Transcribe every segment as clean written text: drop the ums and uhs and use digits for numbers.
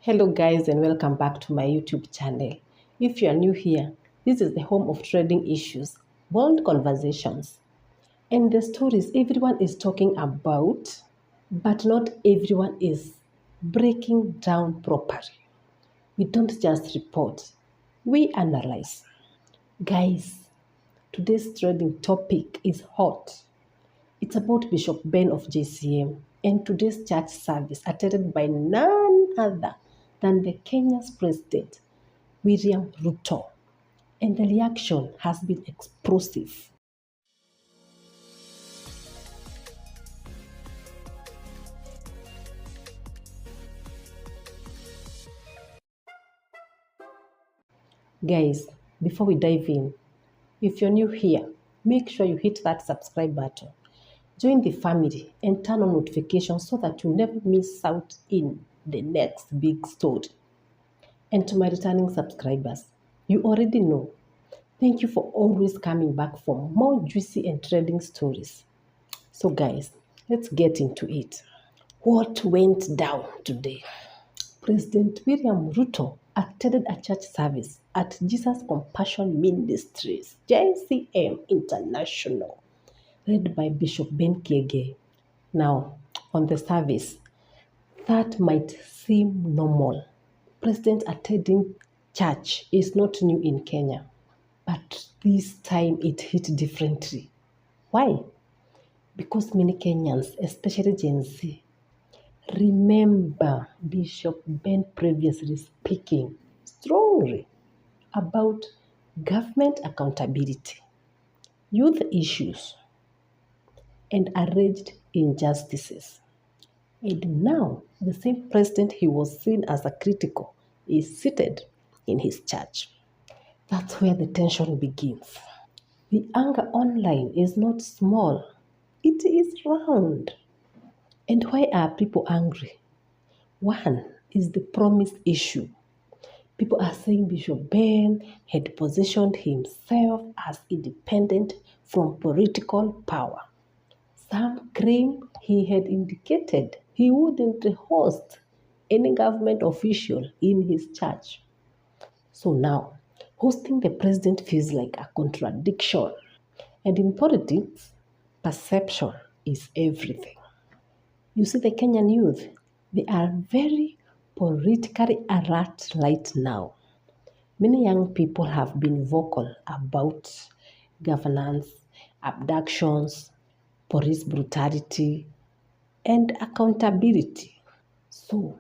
Hello guys and welcome back to my YouTube channel. If you are new here, this is the home of trading issues, bold conversations, and the stories everyone is talking about, but not everyone is breaking down properly. We don't just report, we analyze. Guys, today's trading topic is hot. It's about Bishop Ben of JCM and today's church service attended by none other than the Kenya's president, William Ruto. And the reaction has been explosive. Guys, before we dive in, if you're new here, make sure you hit that subscribe button. Join the family and turn on notifications so that you never miss out in the next big story. And to my returning subscribers, you already know. Thank you for always coming back for more juicy and trading stories. So guys, let's get into it. What went down today? President William Ruto attended a church service at Jesus Compassion Ministries, JCM International, led by Bishop Ben Kiege. Now, on the service, that might seem normal. President attending church is not new in Kenya, but this time it hit differently. Why? Because many Kenyans, especially Gen Z, remember Bishop Ben previously speaking strongly about government accountability, youth issues, and alleged injustices. And now, the same president he was seen as a critical is seated in his church. That's where the tension begins. The anger online is not small, it is round. And why are people angry? One is the promise issue. People are saying Bishop Ben had positioned himself as independent from political power. Some claim he had indicated he wouldn't host any government official in his church. So now, hosting the president feels like a contradiction. And in politics, perception is everything. You see, the Kenyan youth, they are very politically alert right now. Many young people have been vocal about governance, abductions, police brutality, and accountability. So,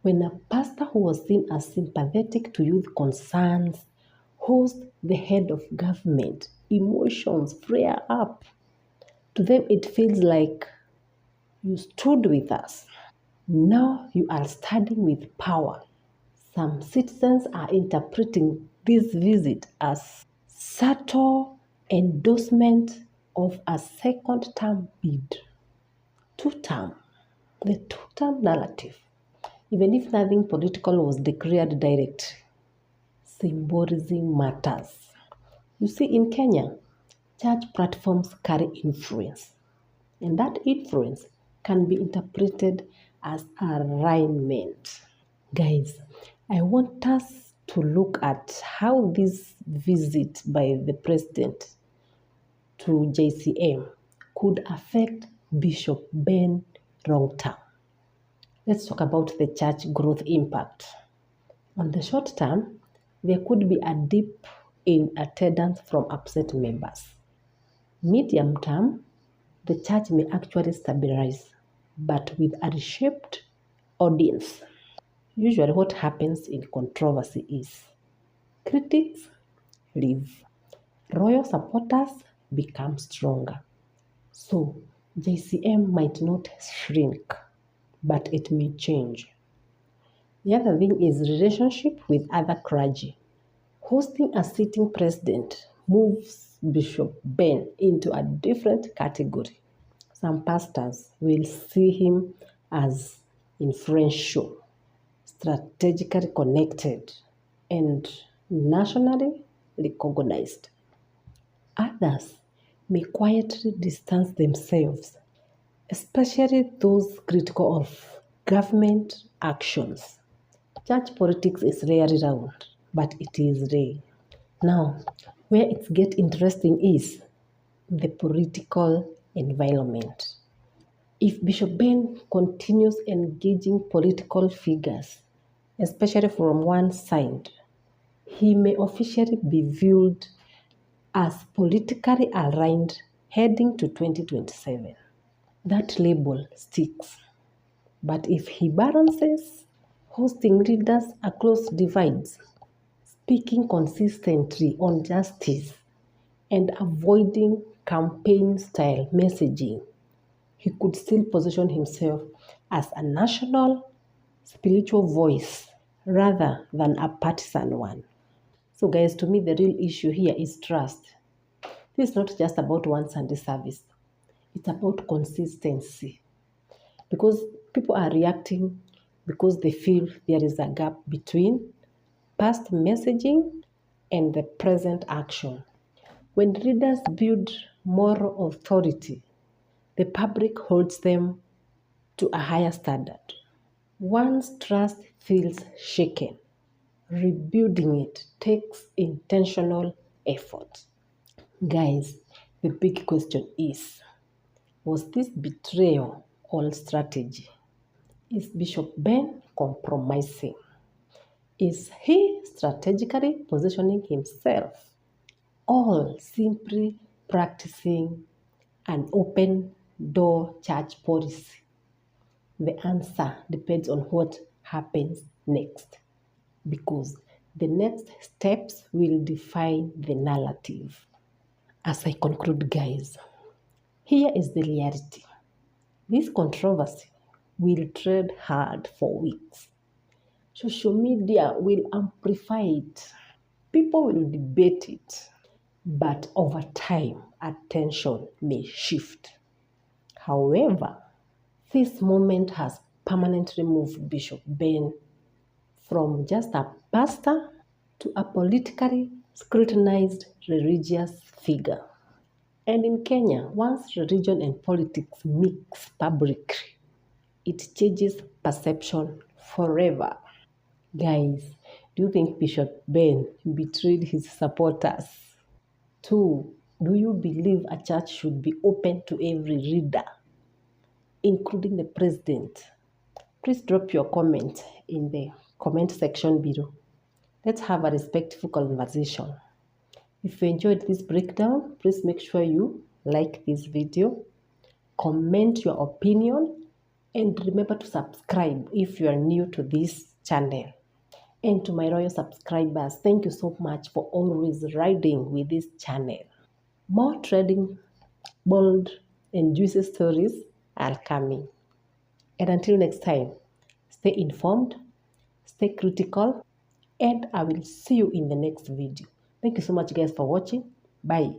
when a pastor who was seen as sympathetic to youth concerns hosts the head of government, emotions flare up. To them, it feels like you stood with us. Now you are standing with power. Some citizens are interpreting this visit as subtle endorsement of a second term bid. The two-term narrative. Even if nothing political was declared directly, symbolism matters. You see, in Kenya, church platforms carry influence, and that influence can be interpreted as alignment. Guys, I want us to look at how this visit by the president to JCM could affect Bishop Ben long term. Let's talk about the church growth impact. On the short term, there could be a dip in attendance from upset members. Medium term, the church may actually stabilize, but with a reshaped audience. Usually, what happens in controversy is critics leave, royal supporters become stronger. So, JCM might not shrink, but it may change. The other thing is relationship with other clergy. Hosting a sitting president moves Bishop Ben into a different category. Some pastors will see him as influential, strategically connected, and nationally recognized. Others may quietly distance themselves, especially those critical of government actions. Church politics is rarely round, but it is real. Now, where it gets interesting is the political environment. If Bishop Ben continues engaging political figures, especially from one side, he may officially be viewed as politically aligned heading to 2027. That label sticks. But if he balances hosting leaders across divides, speaking consistently on justice, and avoiding campaign style messaging, he could still position himself as a national spiritual voice rather than a partisan one. So, guys, to me, the real issue here is trust. This is not just about one Sunday service, it's about consistency. Because people are reacting because they feel there is a gap between past messaging and the present action. When leaders build moral authority, the public holds them to a higher standard. Once trust feels shaken, rebuilding it takes intentional effort. Guys, the big question is, was this betrayal or strategy? Is Bishop Ben compromising? Is he strategically positioning himself or simply practicing an open door church policy? The answer depends on what happens next, because the next steps will define the narrative. As I conclude, guys, here is the reality. This controversy will tread hard for weeks. Social media will amplify it. People will debate it. But over time, attention may shift. However, this moment has permanently moved Bishop Ben from just a pastor to a politically scrutinized religious figure. And in Kenya, once religion and politics mix publicly, it changes perception forever. Guys, do you think Bishop Ben betrayed his supporters? 2. Do you believe a church should be open to every reader, including the president? Please drop your comment in the comment section below. Let's have a respectful conversation. If you enjoyed this breakdown, please make sure you like this video, comment your opinion, and remember to subscribe if you are new to this channel. And to my royal subscribers, thank you so much for always riding with this channel. More trading, bold, and juicy stories are coming. And until next time, stay informed, stay critical, and I will see you in the next video. Thank you so much, guys, for watching. Bye.